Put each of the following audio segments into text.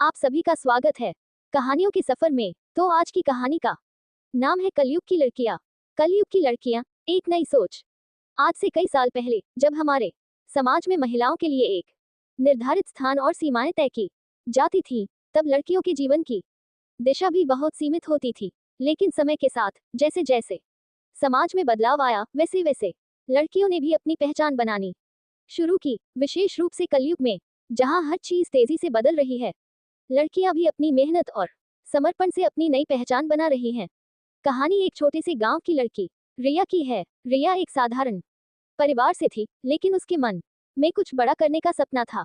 आप सभी का स्वागत है कहानियों के सफर में। तो आज की कहानी का नाम है कलयुग की लड़कियां। कलयुग की लड़कियां, एक नई सोच। आज से कई साल पहले जब हमारे समाज में महिलाओं के लिए एक निर्धारित स्थान और सीमाएं तय की जाती थी, तब लड़कियों के जीवन की दिशा भी बहुत सीमित होती थी। लेकिन समय के साथ जैसे जैसे समाज में बदलाव आया, वैसे वैसे लड़कियों ने भी अपनी पहचान बनानी शुरू की। विशेष रूप से कलयुग में, जहां हर चीज तेजी से बदल रही है, लड़कियां भी अपनी मेहनत और समर्पण से अपनी नई पहचान बना रही हैं। कहानी एक छोटे से गांव की लड़की रिया की है। रिया एक साधारण परिवार से थी, लेकिन उसके मन में कुछ बड़ा करने का सपना था।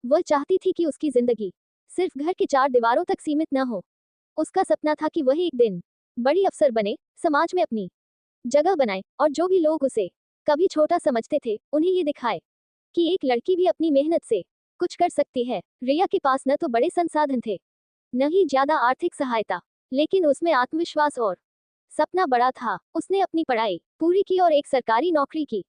वह चाहती थी कि उसकी जिंदगी सिर्फ घर के चार दीवारों तक सीमित न हो। उसका सपना था कि वह एक दिन बड़ी अफसर बने, समाज में अपनी जगह बनाए और जो भी लोग उसे कभी छोटा समझते थे, उन्हें ये दिखाए कि एक लड़की भी अपनी मेहनत से कुछ कर सकती है। रिया के पास न तो बड़े संसाधन थे, न ही ज्यादा आर्थिक सहायता, लेकिन उसमें आत्मविश्वास और सपना बड़ा था। उसने अपनी पढ़ाई पूरी की और एक सरकारी नौकरी की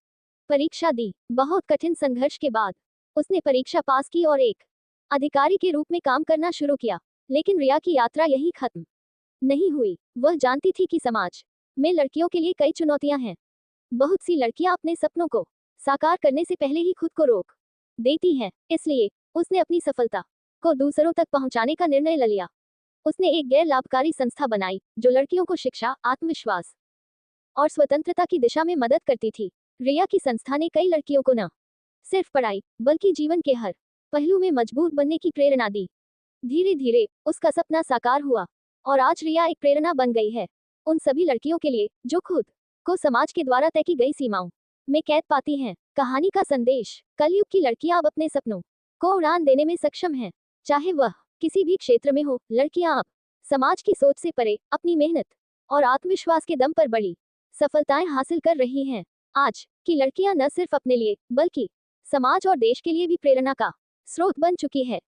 परीक्षा दी। बहुत कठिन संघर्ष के बाद उसने परीक्षा पास की और एक अधिकारी के रूप में काम करना शुरू किया। लेकिन रिया की यात्रा यही खत्म नहीं हुई। वह जानती थी कि समाज में लड़कियों के लिए कई चुनौतियां हैं। बहुत सी लड़कियां अपने सपनों को साकार करने से पहले ही खुद को रोक देती हैं। इसलिए उसने अपनी सफलता को दूसरों तक पहुंचाने का निर्णय ले लिया। उसने एक गैर लाभकारी संस्था बनाई जो लड़कियों को शिक्षा, आत्मविश्वास और स्वतंत्रता की दिशा में मदद करती थी। रिया की संस्था ने कई लड़कियों को न सिर्फ पढ़ाई बल्कि जीवन के हर पहलू में मजबूत बनने की प्रेरणा दी। धीरे धीरे उसका सपना साकार हुआ और आज रिया एक प्रेरणा बन गई है उन सभी लड़कियों के लिए जो खुद को समाज के द्वारा तय की गई सीमाओं में कैद पाती हैं। कहानी का संदेश: कलयुग की लड़कियां अब अपने सपनों को उड़ान देने में सक्षम हैं, चाहे वह किसी भी क्षेत्र में हो। लड़कियां अब समाज की सोच से परे अपनी मेहनत और आत्मविश्वास के दम पर बड़ी सफलताएं हासिल कर रही हैं। आज की लड़कियां न सिर्फ अपने लिए बल्कि समाज और देश के लिए भी प्रेरणा का स्रोत बन चुकी है।